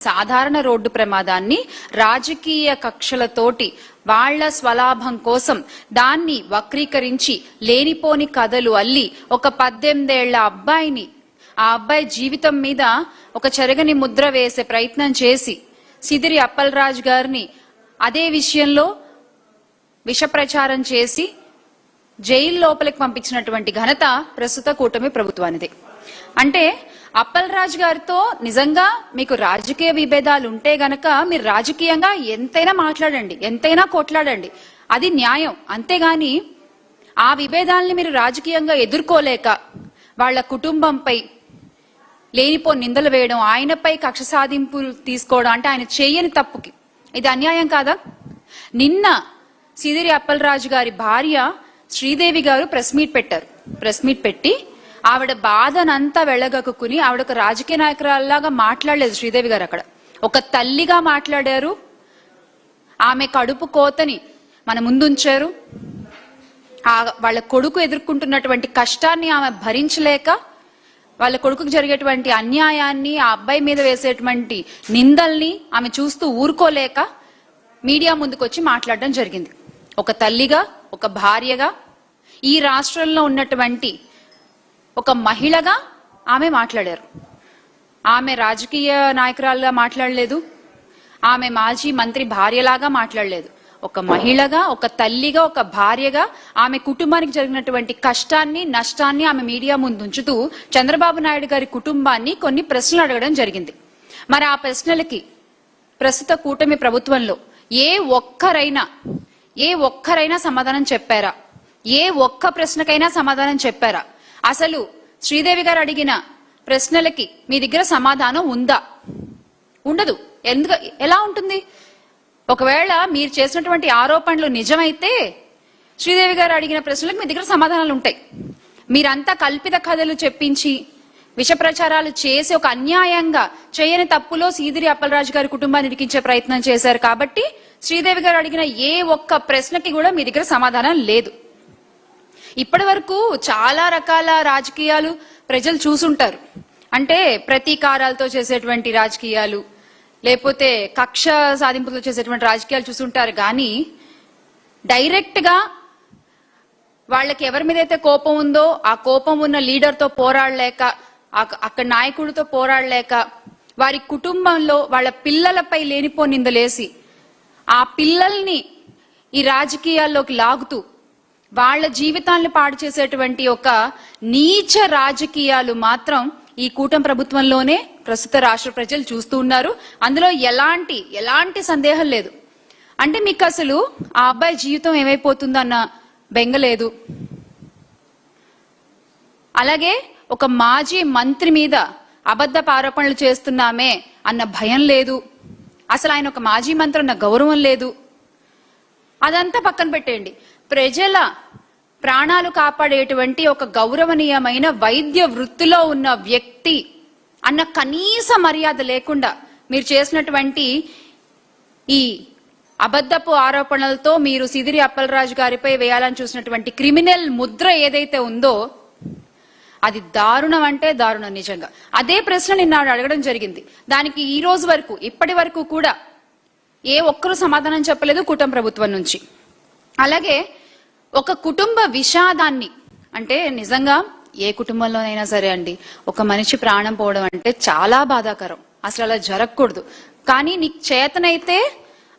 సాధారణ రోడ్డు ప్రమాదాన్ని రాజకీయ కక్షలతోటి వాళ్ల స్వలాభం కోసం దాన్ని వక్రీకరించి లేనిపోని కథలు అల్లి ఒక 18 ఏళ్ల అబ్బాయిని ఆ అబ్బాయి జీవితం మీద ఒక చెరగని ముద్ర వేసే ప్రయత్నం చేసి సిదిరి అప్పలరాజు గారిని అదే విషయంలో విష ప్రచారం చేసి జైలు లోపలికి పంపించినటువంటి ఘనత ప్రస్తుత కూటమి ప్రభుత్వానిదే. అంటే అప్పలరాజు గారితో నిజంగా మీకు రాజకీయ విభేదాలు ఉంటే గనక మీరు రాజకీయంగా ఎంతైనా మాట్లాడండి, ఎంతైనా కొట్లాడండి, అది న్యాయం. అంతేగాని ఆ విభేదాలని మీరు రాజకీయంగా ఎదుర్కోలేక వాళ్ళ కుటుంబంపై లేనిపో నిందలు వేయడం, ఆయనపై కక్ష సాధింపులు తీసుకోవడం అంటే ఆయన చేయని తప్పుకి ఇది అన్యాయం కాదా? నిన్న సిదిరి అప్పలరాజు గారి భార్య శ్రీదేవి గారు ప్రెస్ మీట్ పెట్టారు. ప్రెస్ మీట్ పెట్టి ఆవిడ బాధనంతా వెళ్ళగక్కుని ఆవిడ ఒక రాజకీయ నాయకురాల్లాగా మాట్లాడలేదు. శ్రీదేవి గారు అక్కడ ఒక తల్లిగా మాట్లాడారు. ఆమె కడుపు కోతని మన ముందుంచారు. వాళ్ళ కొడుకు ఎదుర్కొంటున్నటువంటి కష్టాన్ని ఆమె భరించలేక, వాళ్ళ కొడుకుకు జరిగేటువంటి అన్యాయాన్ని, ఆ అబ్బాయి మీద వేసేటువంటి నిందల్ని ఆమె చూస్తూ ఊరుకోలేక మీడియా ముందుకొచ్చి మాట్లాడడం జరిగింది. ఒక తల్లిగా, ఒక భార్యగా, ఈ రాష్ట్రంలో ఉన్నటువంటి ఒక మహిళగా ఆమె మాట్లాడారు. ఆమె రాజకీయ నాయకురాలుగా మాట్లాడలేదు, ఆమె మాజీ మంత్రి భార్యలాగా మాట్లాడలేదు. ఒక మహిళగా, ఒక తల్లిగా, ఒక భార్యగా ఆమె కుటుంబానికి జరిగినటువంటి కష్టాన్ని, నష్టాన్ని ఆమె మీడియా ముందు ఉంచుతూ చంద్రబాబు నాయుడు గారి కుటుంబాన్ని కొన్ని ప్రశ్నలు అడగడం జరిగింది. మరి ఆ ప్రశ్నలకి ప్రస్తుత కూటమి ప్రభుత్వంలో ఏ ఒక్కరైనా సమాధానం చెప్పారా? ఏ ఒక్క ప్రశ్నకైనా సమాధానం చెప్పారా? అసలు శ్రీదేవి గారు అడిగిన ప్రశ్నలకి మీ దగ్గర సమాధానం ఉందా? ఉండదు. ఎలా ఉంటుంది? ఒకవేళ మీరు చేసినటువంటి ఆరోపణలు నిజమైతే శ్రీదేవి గారు అడిగిన ప్రశ్నలకు మీ దగ్గర సమాధానాలు ఉంటాయి. మీరంతా కల్పిత కథలు చెప్పించి విష ప్రచారాలు చేసి ఒక అన్యాయంగా చేయని తప్పులో సిదిరి అప్పలరాజు గారి కుటుంబాన్ని ఇరికించే ప్రయత్నం చేశారు. కాబట్టి శ్రీదేవి గారు అడిగిన ఏ ఒక్క ప్రశ్నకి కూడా మీ దగ్గర సమాధానం లేదు. ఇప్పటి వరకు చాలా రకాల రాజకీయాలు ప్రజలు చూసుంటారు. అంటే ప్రతీకారాలతో చేసేటువంటి రాజకీయాలు, లేకపోతే కక్ష సాధింపులతో చేసేటువంటి రాజకీయాలు చూసుంటారు. కానీ డైరెక్ట్ గా వాళ్ళకి ఎవరి మీద అయితే కోపం ఉందో ఆ కోపం ఉన్న లీడర్తో పోరాడలేక, అక్కడ నాయకుడితో పోరాడలేక, వారి కుటుంబంలో వాళ్ళ పిల్లలపై లేనిపో నిందలేసి ఆ పిల్లల్ని ఈ రాజకీయాల్లోకి లాగుతూ వాళ్ళ జీవితాలను పాడు చేసేటువంటి ఒక నీచ రాజకీయాలు మాత్రం ఈ కూటమి ప్రభుత్వంలోనే ప్రస్తుత రాష్ట్ర ప్రజలు చూస్తూ ఉన్నారు. అందులో ఎలాంటి సందేహం లేదు. అంటే మీకు అసలు ఆ అబ్బాయి జీవితం ఏమైపోతుందన్న బెంగ లేదు. అలాగే ఒక మాజీ మంత్రి మీద అబద్ధపు ఆరోపణలు చేస్తున్నామే అన్న భయం లేదు. అసలు ఆయన ఒక మాజీ మంత్రి అన్న గౌరవం లేదు. అదంతా పక్కన పెట్టేయండి. ప్రజల ప్రాణాలు కాపాడేటువంటి ఒక గౌరవనీయమైన వైద్య వృత్తిలో ఉన్న వ్యక్తి అన్న కనీస మర్యాద లేకుండా మీరు చేసినటువంటి ఈ అబద్ధపు ఆరోపణలతో మీరు సిదిరి అప్పలరాజు గారిపై వేయాలని చూసినటువంటి క్రిమినల్ ముద్ర ఏదైతే ఉందో అది దారుణం అంటే దారుణం. నిజంగా అదే ప్రశ్న నిన్న అడగడం జరిగింది. దానికి ఈ రోజు వరకు, ఇప్పటి వరకు కూడా ఏ ఒక్కరూ సమాధానం చెప్పలేదు కూటమి ప్రభుత్వం నుంచి. అలాగే ఒక కుటుంబ విషాదాన్ని, అంటే నిజంగా ఏ కుటుంబంలోనైనా సరే అండి, ఒక మనిషి ప్రాణం పోవడం అంటే చాలా బాధాకరం. అసలు అలా జరగకూడదు. కానీ నీకు చేతనైతే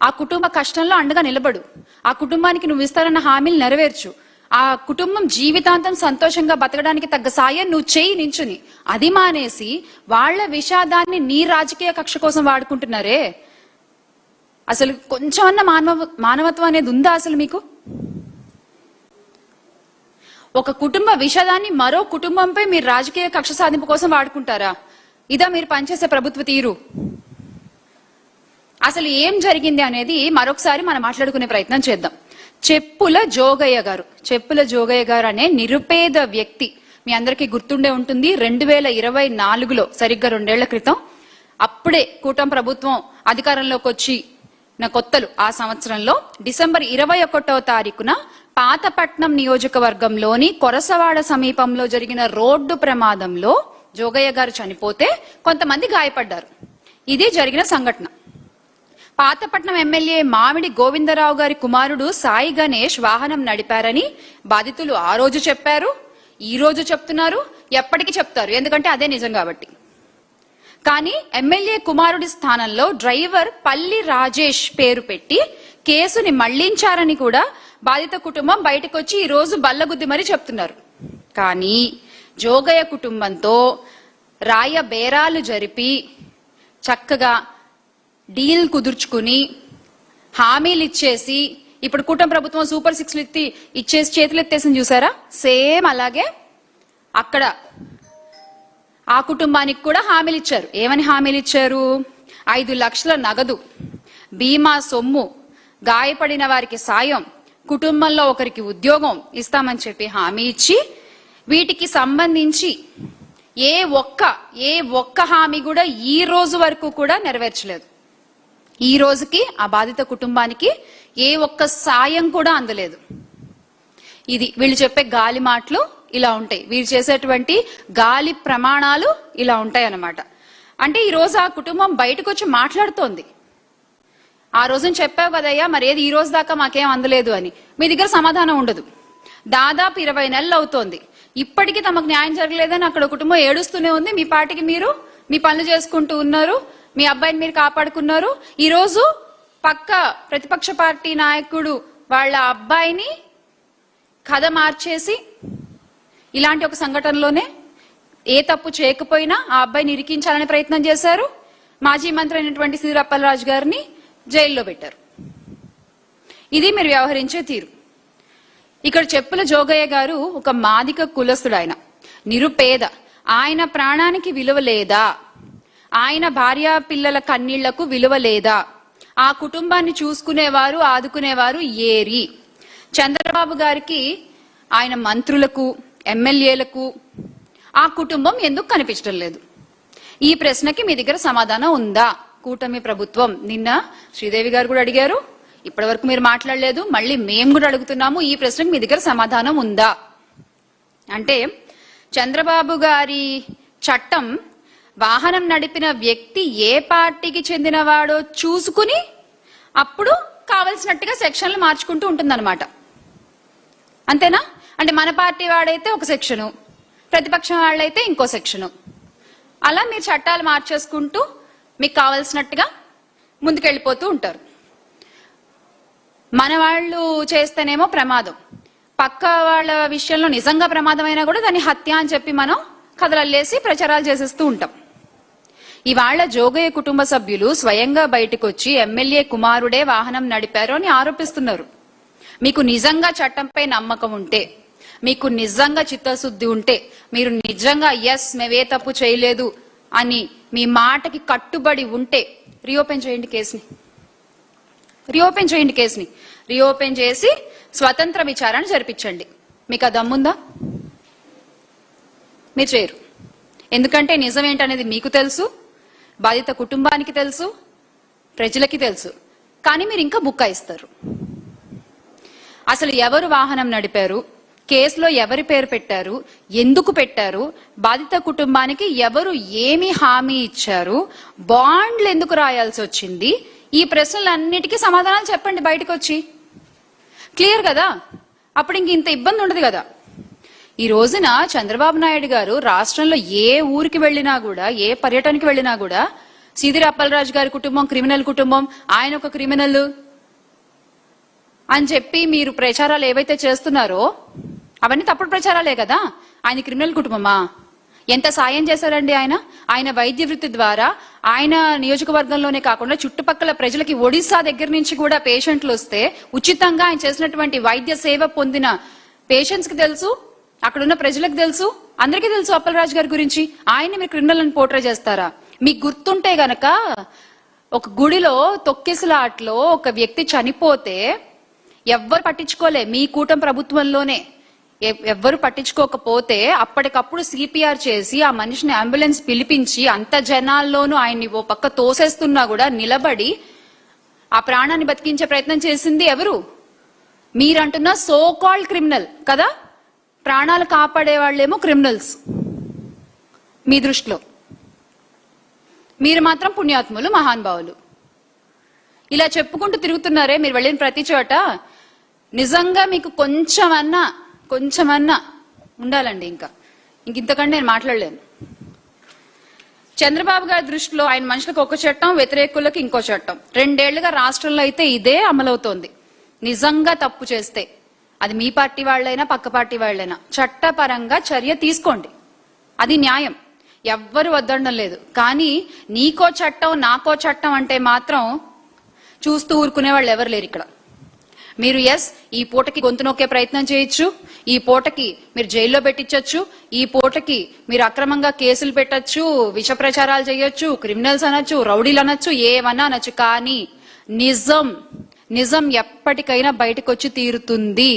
ఆ కుటుంబ కష్టంలో అండగా నిలబడు. ఆ కుటుంబానికి నువ్వు ఇస్తారన్న హామీలు నెరవేర్చు. ఆ కుటుంబం జీవితాంతం సంతోషంగా బతకడానికి తగ్గ సాయం నువ్వు చేయి నించుని. అది మానేసి వాళ్ల విషాదాన్ని నీ రాజకీయ కక్ష కోసం వాడుకుంటున్నారే. అసలు కొంచెం అన్న మానవత్వం అనేది ఉందా అసలు మీకు? ఒక కుటుంబ విషాదాన్ని మరో కుటుంబంపై మీరు రాజకీయ కక్ష సాధింపు కోసం వాడుకుంటారా? ఇదా మీరు పనిచేసే ప్రభుత్వ తీరు? అసలు ఏం జరిగింది అనేది మరొకసారి మనం మాట్లాడుకునే ప్రయత్నం చేద్దాం. చెప్పుల జోగయ్య గారు అనే నిరుపేద వ్యక్తి, మీ అందరికీ గుర్తుండే ఉంటుంది, 2024లో సరిగ్గా 2 ఏళ్ల క్రితం, అప్పుడే కూటమి ప్రభుత్వం అధికారంలోకి వచ్చి కొత్తలు ఆ సంవత్సరంలో డిసెంబర్ 21వ తారీఖున పాతపట్నం నియోజకవర్గంలోని కొరసవాడ సమీపంలో జరిగిన రోడ్డు ప్రమాదంలో జోగయ్య గారు చనిపోతే కొంతమంది గాయపడ్డారు. ఇది జరిగిన సంఘటన. పాతపట్నం ఎమ్మెల్యే మామిడి గోవిందరావు గారి కుమారుడు సాయి గణేష్ వాహనం నడిపారని బాధితులు ఆ రోజు చెప్పారు, ఈ రోజు చెప్తున్నారు, ఎప్పటికీ చెప్తారు, ఎందుకంటే అదే నిజం కాబట్టి. కానీ ఎమ్మెల్యే కుమారుడి స్థానంలో డ్రైవర్ పల్లి రాజేష్ పేరు పెట్టి కేసుని మళ్లించారని కూడా బాధిత కుటుంబం బయటకు వచ్చి ఈ రోజు బల్లగుద్ది మరీ చెప్తున్నారు. కానీ జోగయ్య కుటుంబంతో రాయ బేరాలు జరిపి చక్కగా డీల్ కుదుర్చుకుని హామీలు ఇచ్చేసి ఇప్పుడు కూటమి ప్రభుత్వం సూపర్ 6 ఇచ్చేసి చేతులు ఎత్తేసింది చూసారా, సేమ్ అలాగే అక్కడ ఆ కుటుంబానికి కూడా హామీలు ఇచ్చారు. ఏమని హామీలు ఇచ్చారు? 5 లక్షల నగదు, బీమా సొమ్ము, గాయపడిన వారికి సాయం, కుటుంబంలో ఒకరికి ఉద్యోగం ఇస్తామని చెప్పి హామీ ఇచ్చి వీటికి సంబంధించి ఏ ఒక్క హామీ కూడా ఈ రోజు వరకు కూడా నెరవేర్చలేదు. ఈ రోజుకి ఆ బాధిత కుటుంబానికి ఏ ఒక్క సాయం కూడా అందలేదు. ఇది వీళ్ళు చెప్పే గాలి మాటలు ఇలా ఉంటాయి, వీళ్ళు చేసేటువంటి గాలి ప్రమాణాలు ఇలా ఉంటాయి అన్నమాట. అంటే ఈ రోజు ఆ కుటుంబం బయటకు వచ్చి మాట్లాడుతోంది. ఆ రోజున చెప్పావు కదయ్యా, మరి ఏది ఈ రోజు దాకా మాకేం అందలేదు అని. మీ దగ్గర సమాధానం ఉండదు. దాదాపు 20 నెలలు అవుతోంది, ఇప్పటికీ తమకు న్యాయం జరగలేదని అక్కడ కుటుంబం ఏడుస్తూనే ఉంది. మీ పార్టీకి మీరు మీ పనులు చేసుకుంటూ ఉన్నారు, మీ అబ్బాయిని మీరు కాపాడుకున్నారు. ఈ రోజు పక్క ప్రతిపక్ష పార్టీ నాయకుడు వాళ్ళ అబ్బాయిని కథ మార్చేసి ఇలాంటి ఒక సంఘటనలోనే ఏ తప్పు చేయకపోయినా ఆ అబ్బాయిని ఇరికించాలని ప్రయత్నం చేశారు. మాజీ మంత్రి అయినటువంటి సీదిరి అప్పలరాజు గారిని జైల్లో పెట్టారు. ఇది మీరు వ్యవహరించే తీరు. ఇక్కడ చెప్పుల జోగయ్య గారు ఒక మాదిక కులస్తుడు, ఆయన నిరుపేద, ఆయన ప్రాణానికి విలువ లేదా? ఆయన భార్యా పిల్లల కన్నీళ్లకు విలువ లేదా? ఆ కుటుంబాన్ని చూసుకునేవారు, ఆదుకునేవారు ఏరి? చంద్రబాబు గారికి, ఆయన మంత్రులకు, ఎమ్మెల్యేలకు ఆ కుటుంబం ఎందుకు కనిపించడం లేదు? ఈ ప్రశ్నకి మీ దగ్గర సమాధానం ఉందా? కూటమి ప్రభుత్వం, నిన్న శ్రీదేవి గారు కూడా అడిగారు, ఇప్పటి వరకు మీరు మాట్లాడలేదు, మళ్ళీ మేము కూడా అడుగుతున్నాము, ఈ ప్రశ్నకి మీ దగ్గర సమాధానం ఉందా? అంటే చంద్రబాబు గారి చట్టం వాహనం నడిపిన వ్యక్తి ఏ పార్టీకి చెందినవాడో చూసుకుని అప్పుడు కావలసినట్టుగా సెక్షన్లు మార్చుకుంటూ ఉంటుందన్నమాట. అంతేనా? అంటే మన పార్టీ వాడైతే ఒక సెక్షను, ప్రతిపక్షం వాళ్ళైతే ఇంకో సెక్షను, అలా మీరు చట్టాలు మార్చేసుకుంటూ మీకు కావలసినట్టుగా ముందుకెళ్ళిపోతూ ఉంటారు. మన వాళ్ళు చేస్తేనేమో ప్రమాదం, పక్క వాళ్ళ విషయంలో నిజంగా ప్రమాదమైనా కూడా దాన్ని హత్య అని చెప్పి మనం కథలల్లేసి ప్రచారాలు చేసేస్తూ ఉంటాం. ఇవాళ జోగయ్య కుటుంబ సభ్యులు స్వయంగా బయటకు వచ్చి ఎమ్మెల్యే కుమారుడే వాహనం నడిపారు అని ఆరోపిస్తున్నారు. మీకు నిజంగా చట్టంపై నమ్మకం ఉంటే, మీకు నిజంగా చిత్తశుద్ధి ఉంటే, మీరు నిజంగా ఎస్ మేమే తప్పు చేయలేదు అని మీ మాటకి కట్టుబడి ఉంటే రీఓపెన్ చేయండి కేసుని. రీఓపెన్ చేసి స్వతంత్ర విచారణ జరిపించండి. మీకు ఆ దమ్ముందా? మీరు చేయరు. ఎందుకంటే నిజం ఏంటనేది మీకు తెలుసు, బాధిత కుటుంబానికి తెలుసు, ప్రజలకి తెలుసు. కానీ మీరు ఇంకా బుక్కాయిస్తారు. అసలు ఎవరు వాహనం నడిపారు, కేసులో ఎవరి పేరు పెట్టారు, ఎందుకు పెట్టారు, బాధిత కుటుంబానికి ఎవరు ఏమి హామీ ఇచ్చారు, బాండ్లు ఎందుకు రాయాల్సి వచ్చింది, ఈ ప్రశ్నలన్నిటికీ సమాధానాలు చెప్పండి బయటకు వచ్చి. క్లియర్ కదా? అప్పుడు ఇంత ఇబ్బంది ఉండదు కదా. ఈ రోజున చంద్రబాబు నాయుడు గారు రాష్ట్రంలో ఏ ఊరికి వెళ్ళినా కూడా, ఏ పర్యటనకి వెళ్ళినా కూడా సీదిరి అప్పలరాజు గారి కుటుంబం క్రిమినల్ కుటుంబం, ఆయన ఒక క్రిమినల్ అని చెప్పి మీరు ప్రచారాలు ఏవైతే చేస్తున్నారో అవన్నీ తప్పుడు ప్రచారాలే కదా. ఆయన క్రిమినల్ కుటుంబమా? ఎంత సాయం చేశారండి ఆయన వైద్య వృత్తి ద్వారా ఆయన నియోజకవర్గంలోనే కాకుండా చుట్టుపక్కల ప్రజలకి ఒడిశా దగ్గర నుంచి కూడా పేషెంట్లు వస్తే ఉచితంగా ఆయన చేసినటువంటి వైద్య సేవ పొందిన పేషెంట్స్ కి తెలుసు, అక్కడున్న ప్రజలకు తెలుసు, అందరికీ తెలుసు అప్పలరాజు గారి గురించి. ఆయన్ని మీరు క్రిమినల్ అని పోర్ట్రే చేస్తారా? మీకు గుర్తుంటే గనక ఒక గుడిలో తొక్కిసలాట్లో ఒక వ్యక్తి చనిపోతే ఎవ్వరు పట్టించుకోలే, మీ కూటమి ప్రభుత్వంలోనే ఎవ్వరు పట్టించుకోకపోతే అప్పటికప్పుడు సిపిఆర్ చేసి ఆ మనిషిని అంబులెన్స్ పిలిపించి అంత జనాల్లోనూ ఆయన్ని ఓ పక్క తోసేస్తున్నా కూడా నిలబడి ఆ ప్రాణాన్ని బతికించే ప్రయత్నం చేసింది ఎవరు? మీరంటున్న సో కాల్డ్ క్రిమినల్ కదా. ప్రాణాలు కాపాడే వాళ్ళేమో క్రిమినల్స్ మీ దృష్టిలో. మీరు మాత్రం పుణ్యాత్ములు, మహానుభావులు. ఇలా చెప్పుకుంటూ తిరుగుతున్నారే మీరు వెళ్ళిన ప్రతి చోట. నిజంగా మీకు కొంచెమన్నా ఉండాలండి. ఇంతకంటే నేను మాట్లాడలేను. చంద్రబాబు గారి దృష్టిలో ఆయన మనుషులకు ఒక చట్టం, వ్యతిరేకులకు ఇంకో చట్టం. 2 ఏళ్లుగా రాష్ట్రంలో అయితే ఇదే అమలవుతోంది. నిజంగా తప్పు చేస్తే అది మీ పార్టీ వాళ్ళైనా పక్క పార్టీ వాళ్ళైనా చట్టపరంగా చర్య తీసుకోండి. అది న్యాయం, ఎవ్వరు వద్దడం లేదు. కానీ నీకో చట్టం నాకో చట్టం అంటే మాత్రం చూస్తూ ఊరుకునే వాళ్ళు ఎవరు లేరు ఇక్కడ. మీరు ఈ పూటకి గొంతు నొక్కే ప్రయత్నం చేయొచ్చు, ఈ పూటకి మీరు జైల్లో పెట్టించొచ్చు, ఈ పూటకి మీరు అక్రమంగా కేసులు పెట్టొచ్చు, విష ప్రచారాలు చేయొచ్చు, క్రిమినల్స్ అనొచ్చు, రౌడీలు అనొచ్చు, ఏమన్నా అనొచ్చు. కానీ నిజం ఎప్పటికైనా బయటకు వచ్చి తీరుతుంది.